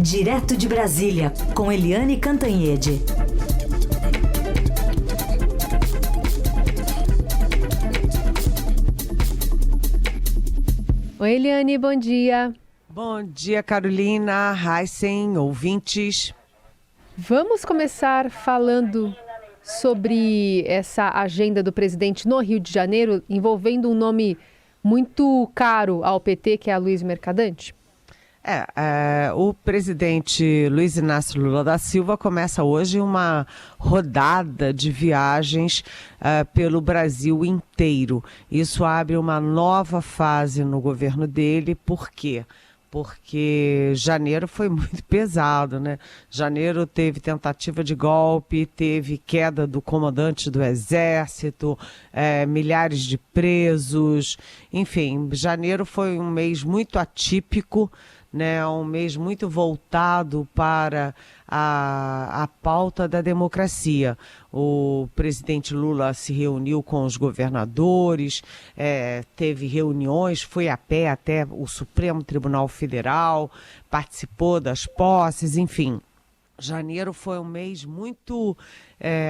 Direto de Brasília, com Eliane Cantanhede. Oi, Eliane, bom dia. Bom dia, Carolina, Heisen, ouvintes. Vamos começar falando sobre essa agenda do presidente no Rio de Janeiro, envolvendo um nome muito caro ao PT, que é Aloysio Mercadante? O presidente Luiz Inácio Lula da Silva começa hoje uma rodada de viagens pelo Brasil inteiro. Isso abre uma nova fase no governo dele. Por quê? Porque janeiro foi muito pesado, né? Janeiro teve tentativa de golpe, teve queda do comandante do Exército, milhares de presos. Enfim, janeiro foi um mês muito atípico, né, um mês muito voltado para a pauta da democracia. O presidente Lula se reuniu com os governadores, teve reuniões, foi a pé até o Supremo Tribunal Federal, participou das posses, enfim. Janeiro foi um mês muito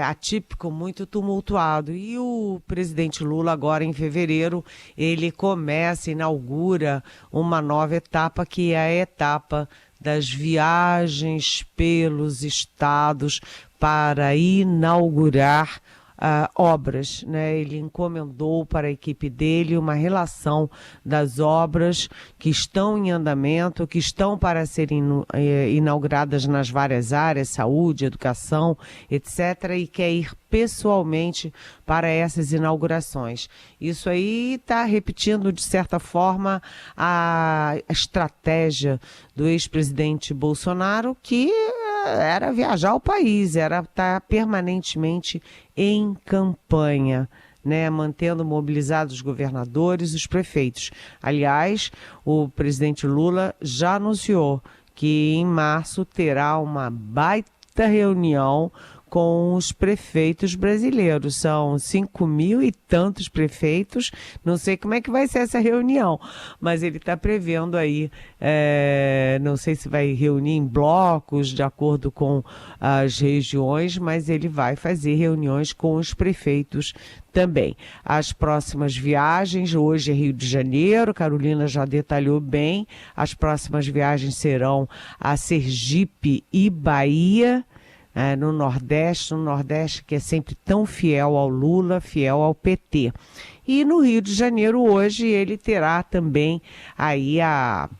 atípico, muito tumultuado. E o presidente Lula, agora em fevereiro, ele inaugura uma nova etapa, que é a etapa das viagens pelos estados para inaugurar obras, né? Ele encomendou para a equipe dele uma relação das obras que estão em andamento, que estão para serem inauguradas nas várias áreas, saúde, educação, etc., e quer ir pessoalmente para essas inaugurações. Isso aí está repetindo, de certa forma, a estratégia do ex-presidente Bolsonaro, que era viajar ao país, era estar permanentemente em campanha, né, mantendo mobilizados os governadores, os prefeitos. Aliás, o presidente Lula já anunciou que em março terá uma baita reunião com os prefeitos brasileiros. São 5.000 e tantos prefeitos, não sei como é que vai ser essa reunião, mas ele está prevendo aí, não sei se vai reunir em blocos, de acordo com as regiões, mas ele vai fazer reuniões com os prefeitos também. As próximas viagens, hoje é Rio de Janeiro, Carolina já detalhou bem, as próximas viagens serão a Sergipe e Bahia, no Nordeste que é sempre tão fiel ao Lula, fiel ao PT. E no Rio de Janeiro hoje ele terá também aí a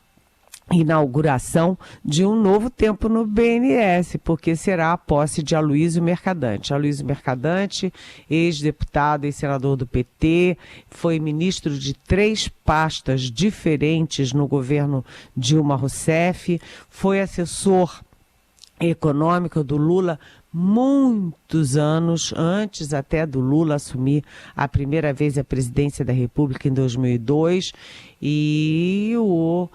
inauguração de um novo tempo no BNDES, porque será a posse de Aloysio Mercadante. Aloysio Mercadante, ex-deputado e senador do PT, foi ministro de 3 pastas diferentes no governo Dilma Rousseff, foi assessor econômico do Lula muitos anos, antes até do Lula assumir a primeira vez a presidência da República em 2002, e o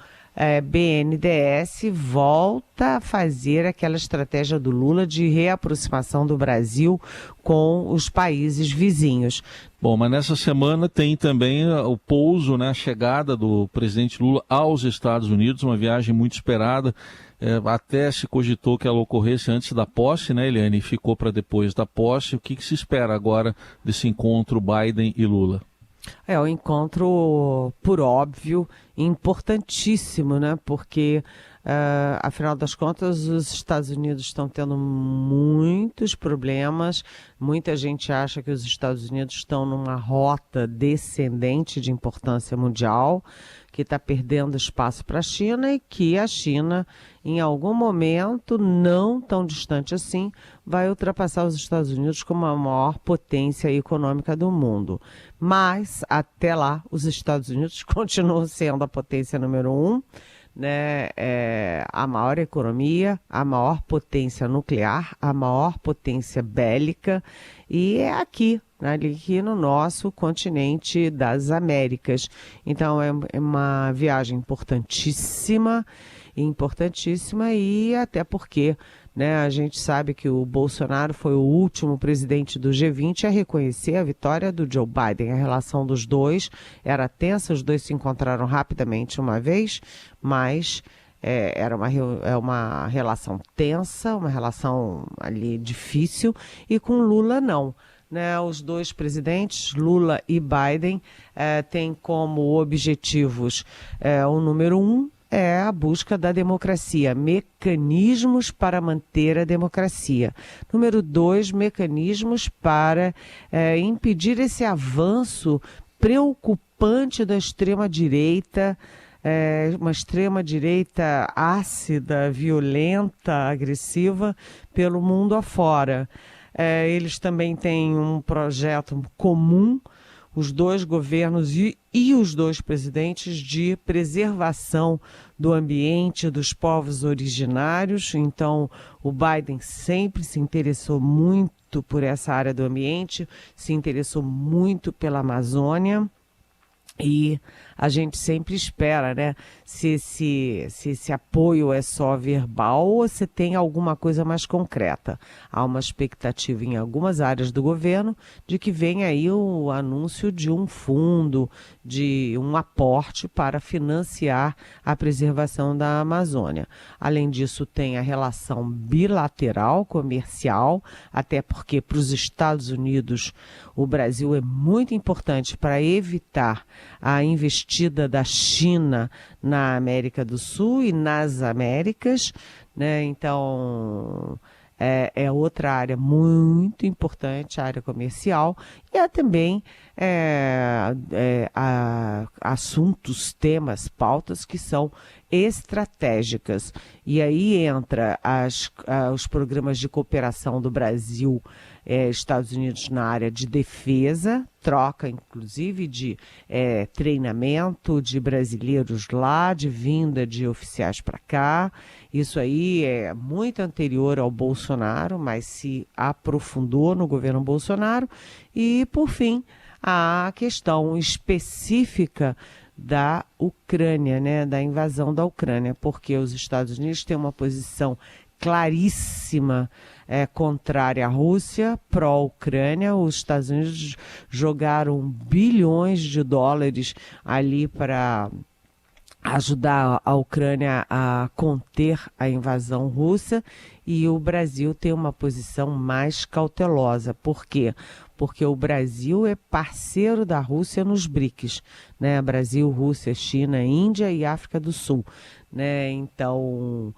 BNDES volta a fazer aquela estratégia do Lula de reaproximação do Brasil com os países vizinhos. Bom, mas nessa semana tem também o pouso, né, a chegada do presidente Lula aos Estados Unidos, uma viagem muito esperada. Até se cogitou que ela ocorresse antes da posse, né, Eliane? E ficou para depois da posse. O que se espera agora desse encontro Biden e Lula? É um encontro, por óbvio, importantíssimo, né? Porque, afinal das contas, os Estados Unidos estão tendo muitos problemas. Muita gente acha que os Estados Unidos estão numa rota descendente de importância mundial, que está perdendo espaço para a China e que a China, em algum momento, não tão distante assim, vai ultrapassar os Estados Unidos como a maior potência econômica do mundo. Mas, até lá, os Estados Unidos continuam sendo a potência número 1, né? A maior economia, a maior potência nuclear, a maior potência bélica, e é aqui no nosso continente das Américas. Então é uma viagem importantíssima e até porque, né, a gente sabe que o Bolsonaro foi o último presidente do G20 a reconhecer a vitória do Joe Biden. A relação dos dois era tensa, os dois se encontraram rapidamente uma vez, mas É uma relação tensa, uma relação ali difícil, e com Lula não. Né, os dois presidentes, Lula e Biden, têm como objetivos o número 1 é a busca da democracia, mecanismos para manter a democracia. Número 2, mecanismos para impedir esse avanço preocupante da extrema-direita, uma extrema-direita ácida, violenta, agressiva pelo mundo afora. Eles também têm um projeto comum, os dois governos e os dois presidentes, de preservação do ambiente dos povos originários. Então, o Biden sempre se interessou muito por essa área do ambiente, se interessou muito pela Amazônia. E a gente sempre espera, né, se esse apoio é só verbal ou se tem alguma coisa mais concreta. Há uma expectativa em algumas áreas do governo de que venha aí o anúncio de um fundo, de um aporte para financiar a preservação da Amazônia. Além disso, tem a relação bilateral, comercial, até porque para os Estados Unidos o Brasil é muito importante para evitar a investida da China na América do Sul e nas Américas, né? Então, é outra área muito importante, a área comercial, e há também assuntos, temas, pautas que são estratégicas. E aí entra os programas de cooperação do Brasil, Estados Unidos na área de defesa, troca inclusive de treinamento de brasileiros lá, de vinda de oficiais para cá. Isso aí é muito anterior ao Bolsonaro, mas se aprofundou no governo Bolsonaro. E, por fim, a questão específica da Ucrânia, né, da invasão da Ucrânia, porque os Estados Unidos têm uma posição claríssima contrária à Rússia, pró-Ucrânia. Os Estados Unidos jogaram bilhões de dólares ali para ajudar a Ucrânia a conter a invasão russa, e o Brasil tem uma posição mais cautelosa. Por quê? Porque o Brasil é parceiro da Rússia nos BRICS, né? Brasil, Rússia, China, Índia e África do Sul, né? Então,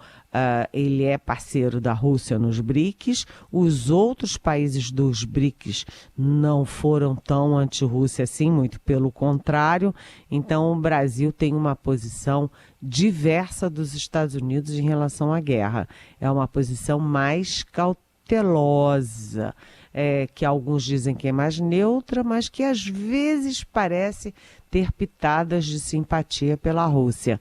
ele é parceiro da Rússia nos BRICS. Os outros países dos BRICS não foram tão anti-Rússia assim, muito pelo contrário. Então, o Brasil tem uma posição diversa dos Estados Unidos em relação à guerra. É uma posição mais cautelosa, que alguns dizem que é mais neutra, mas que às vezes parece ter pitadas de simpatia pela Rússia.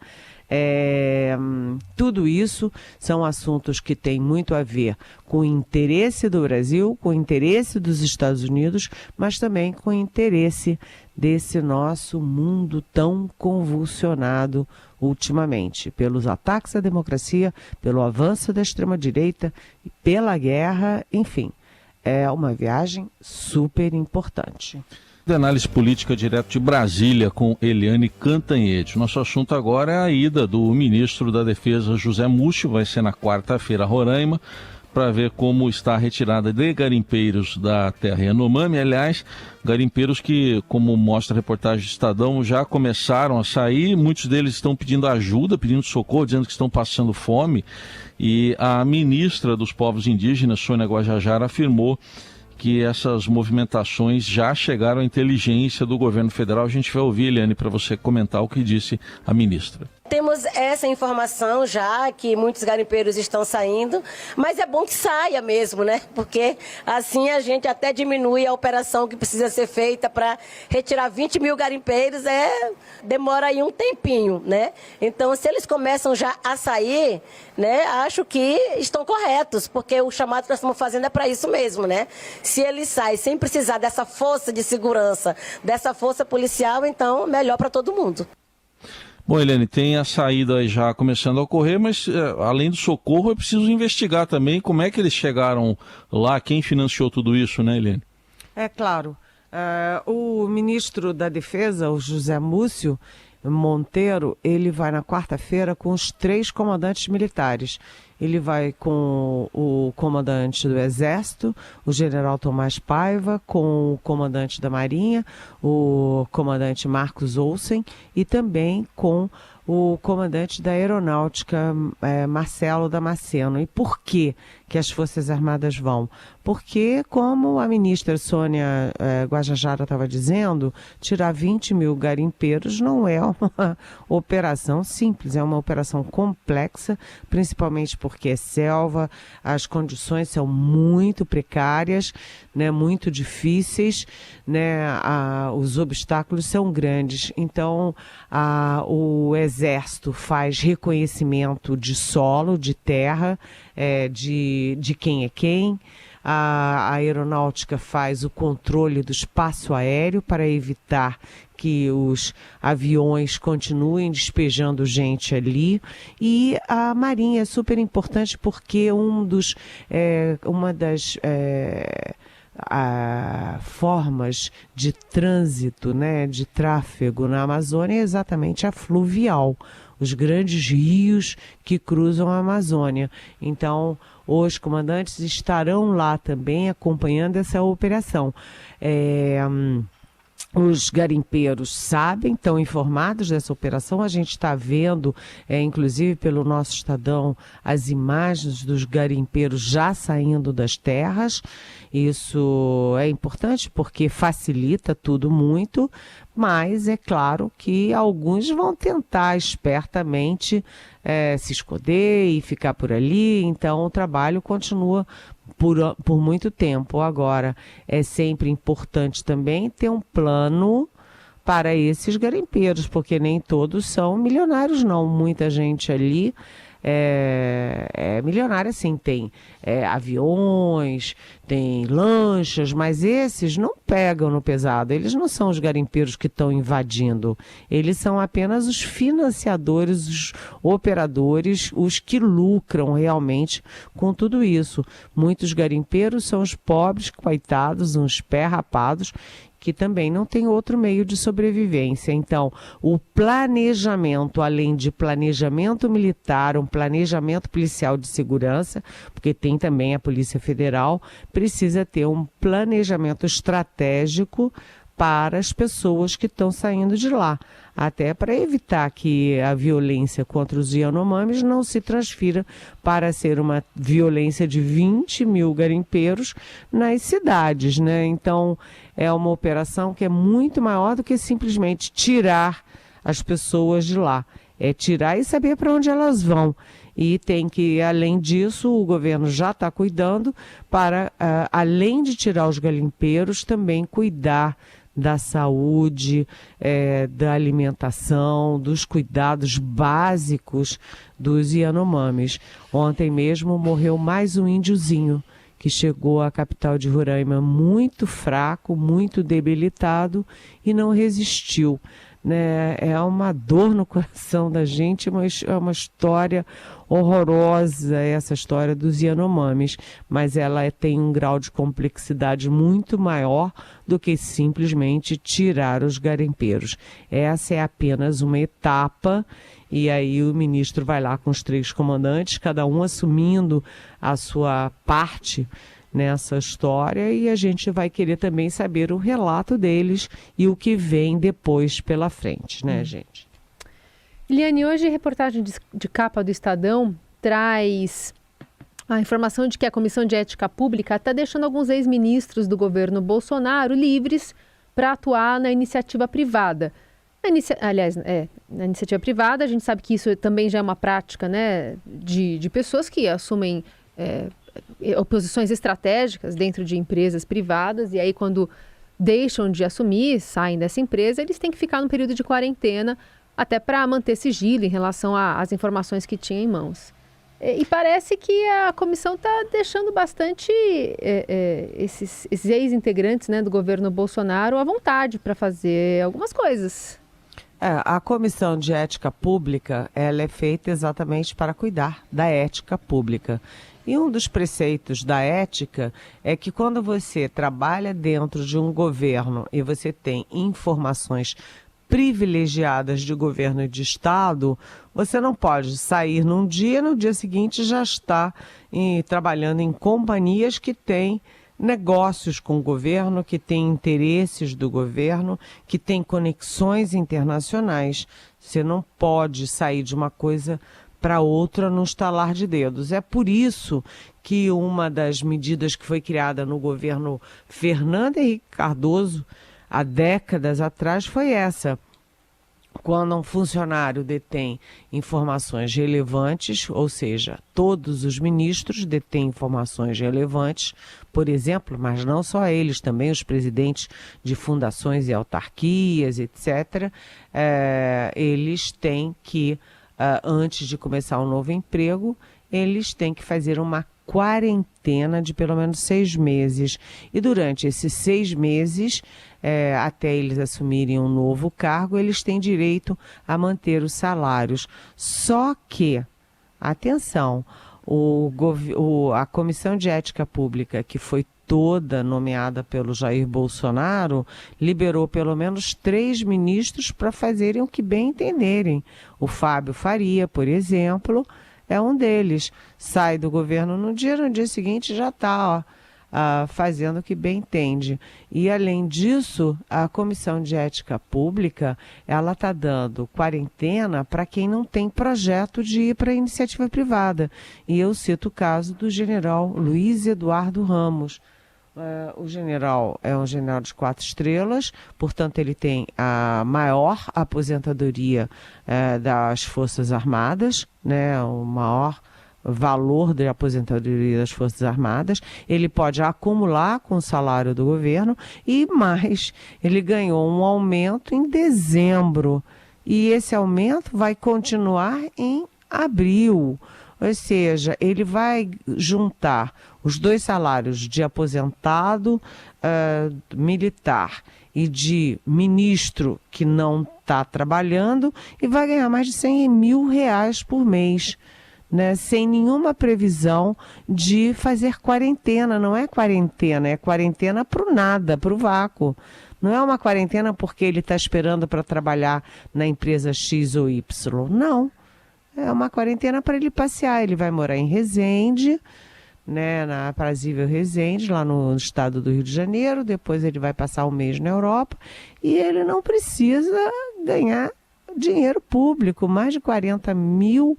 Tudo isso são assuntos que têm muito a ver com o interesse do Brasil, com o interesse dos Estados Unidos, mas também com o interesse desse nosso mundo tão convulsionado ultimamente, pelos ataques à democracia, pelo avanço da extrema-direita, pela guerra, enfim. É uma viagem super importante. De análise política direto de Brasília com Eliane Cantanhede. Nosso assunto agora é a ida do ministro da Defesa, José Múcio, vai ser na quarta-feira a Roraima, para ver como está a retirada de garimpeiros da terra Yanomami. Aliás, garimpeiros que, como mostra a reportagem do Estadão, já começaram a sair. Muitos deles estão pedindo ajuda, pedindo socorro, dizendo que estão passando fome. E a ministra dos Povos Indígenas, Sônia Guajajara, afirmou que essas movimentações já chegaram à inteligência do governo federal. A gente vai ouvir, Eliane, para você comentar o que disse a ministra. Temos essa informação já, que muitos garimpeiros estão saindo, mas é bom que saia mesmo, né? Porque assim a gente até diminui a operação que precisa ser feita para retirar 20 mil garimpeiros, demora aí um tempinho, né? Então, se eles começam já a sair, né, acho que estão corretos, porque o chamado que nós estamos fazendo é para isso mesmo, né? Se eles saem sem precisar dessa força de segurança, dessa força policial, então melhor para todo mundo. Bom, Eliane, tem a saída já começando a ocorrer, mas além do socorro é preciso investigar também como é que eles chegaram lá, quem financiou tudo isso, né, Eliane? É claro. O ministro da Defesa, o José Múcio, Monteiro, ele vai na quarta-feira com os 3 comandantes militares. Ele vai com o comandante do Exército, o general Tomás Paiva, com o comandante da Marinha, o comandante Marcos Olsen, e também com o comandante da Aeronáutica, Marcelo Damasceno. E por que as Forças Armadas vão? Porque, como a ministra Sônia Guajajara estava dizendo, tirar 20 mil garimpeiros não é uma operação simples, é uma operação complexa, principalmente porque é selva, as condições são muito precárias, né, muito difíceis, né, os obstáculos são grandes. Então, o Exército faz reconhecimento de solo, de terra, de quem é quem. A aeronáutica faz o controle do espaço aéreo para evitar que os aviões continuem despejando gente ali. E a Marinha é super importante porque uma das formas de trânsito, né, de tráfego na Amazônia é exatamente a fluvial, os grandes rios que cruzam a Amazônia. Então, os comandantes estarão lá também acompanhando essa operação. Os garimpeiros sabem, estão informados dessa operação. A gente está vendo, inclusive pelo nosso Estadão, as imagens dos garimpeiros já saindo das terras. Isso é importante porque facilita tudo muito, mas é claro que alguns vão tentar espertamente se esconder e ficar por ali. Então o trabalho continua por muito tempo. Agora, é sempre importante também ter um plano para esses garimpeiros, porque nem todos são milionários, não. Muita gente ali é milionária, sim. Tem aviões, tem lanchas, mas esses não pegam no pesado. Eles não são os garimpeiros que estão invadindo. Eles são apenas os financiadores, os operadores, os que lucram realmente com tudo isso. Muitos garimpeiros são os pobres, coitados, uns pé rapados, que também não tem outro meio de sobrevivência. Então, o planejamento, além de planejamento militar, um planejamento policial de segurança, porque tem também a Polícia Federal, precisa ter um planejamento estratégico para as pessoas que estão saindo de lá, até para evitar que a violência contra os Yanomamis não se transfira para ser uma violência de 20 mil garimpeiros nas cidades, né? Então, é uma operação que é muito maior do que simplesmente tirar as pessoas de lá. É tirar e saber para onde elas vão. E tem que, além disso, o governo já está cuidando para, além de tirar os garimpeiros, também cuidar da saúde, da alimentação, dos cuidados básicos dos Yanomamis. Ontem mesmo morreu mais um índiozinho que chegou à capital de Roraima muito fraco, muito debilitado e não resistiu, né? É uma dor no coração da gente, mas é uma história horrorosa, essa história dos Yanomamis, mas ela tem um grau de complexidade muito maior do que simplesmente tirar os garimpeiros. Essa é apenas uma etapa, e aí o ministro vai lá com os 3 comandantes, cada um assumindo a sua parte nessa história, e a gente vai querer também saber o relato deles e o que vem depois pela frente, né, gente? Eliane, hoje a reportagem de capa do Estadão traz a informação de que a Comissão de Ética Pública está deixando alguns ex-ministros do governo Bolsonaro livres para atuar na iniciativa privada. Na iniciativa privada, a gente sabe que isso também já é uma prática, né, de pessoas que assumem posições estratégicas dentro de empresas privadas, e aí quando deixam de assumir, saem dessa empresa, eles têm que ficar num período de quarentena, até para manter sigilo em relação às informações que tinha em mãos. E parece que a comissão está deixando bastante esses ex-integrantes, né, do governo Bolsonaro à vontade para fazer algumas coisas. A Comissão de Ética Pública, ela é feita exatamente para cuidar da ética pública. E um dos preceitos da ética é que quando você trabalha dentro de um governo e você tem informações privilegiadas de governo e de Estado, você não pode sair num dia e no dia seguinte já está trabalhando em companhias que têm negócios com o governo, que têm interesses do governo, que têm conexões internacionais. Você não pode sair de uma coisa para outra num estalar de dedos. É por isso que uma das medidas que foi criada no governo Fernando Henrique Cardoso, há décadas atrás, foi essa. Quando um funcionário detém informações relevantes, ou seja, todos os ministros detêm informações relevantes, por exemplo, mas não só eles, também os presidentes de fundações e autarquias, etc., eles têm que, antes de começar um novo emprego, eles têm que fazer uma quarentena de pelo menos 6 meses. E durante esses 6 meses, até eles assumirem um novo cargo, eles têm direito a manter os salários. Só que, atenção, a Comissão de Ética Pública, que foi toda nomeada pelo Jair Bolsonaro, liberou pelo menos 3 ministros para fazerem o que bem entenderem. O Fábio Faria, por exemplo, é um deles. Sai do governo no dia seguinte já está fazendo o que bem entende. E, além disso, a Comissão de Ética Pública, ela está dando quarentena para quem não tem projeto de ir para a iniciativa privada. E eu cito o caso do general Luiz Eduardo Ramos. O general é um general de 4 estrelas, portanto ele tem a maior aposentadoria das Forças Armadas, né, o maior valor de aposentadoria das Forças Armadas. Ele pode acumular com o salário do governo e mais, ele ganhou um aumento em dezembro e esse aumento vai continuar em abril. Ou seja, ele vai juntar os 2 salários de aposentado militar e de ministro que não está trabalhando e vai ganhar mais de R$100 mil por mês, né? Sem nenhuma previsão de fazer quarentena. Não é quarentena, é quarentena para o nada, para o vácuo. Não é uma quarentena porque ele está esperando para trabalhar na empresa X ou Y. Não. É uma quarentena para ele passear. Ele vai morar em Resende, né, na aprazível Resende, lá no estado do Rio de Janeiro. Depois ele vai passar um mês na Europa e ele não precisa ganhar dinheiro público, mais de R$40 mil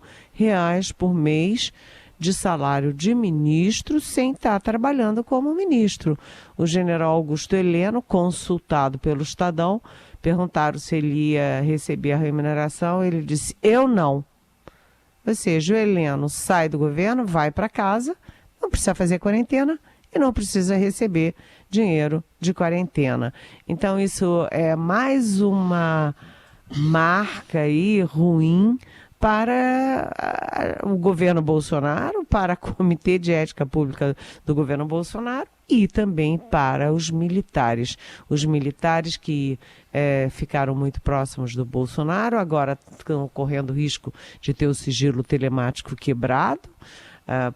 por mês de salário de ministro sem estar trabalhando como ministro. O general Augusto Heleno, consultado pelo Estadão, perguntaram se ele ia receber a remuneração, ele disse: eu não. Ou seja, o Heleno sai do governo, vai para casa, não precisa fazer quarentena e não precisa receber dinheiro de quarentena. Então, isso é mais uma marca aí ruim para o governo Bolsonaro, para o Comitê de Ética Pública do governo Bolsonaro e também para os militares. Os militares que ficaram muito próximos do Bolsonaro, agora estão correndo risco de ter o sigilo telemático quebrado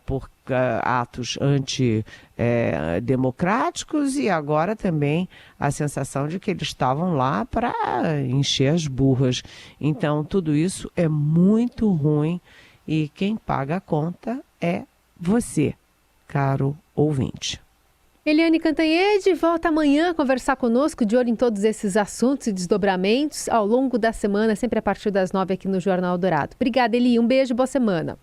por atos antidemocráticos e agora também a sensação de que eles estavam lá para encher as burras. Então, tudo isso é muito ruim e quem paga a conta é você, caro ouvinte. Eliane Cantanhede volta amanhã a conversar conosco, de olho em todos esses assuntos e desdobramentos ao longo da semana, sempre a partir das 9 aqui no Jornal Dourado. Obrigada, Eli. Um beijo, boa semana.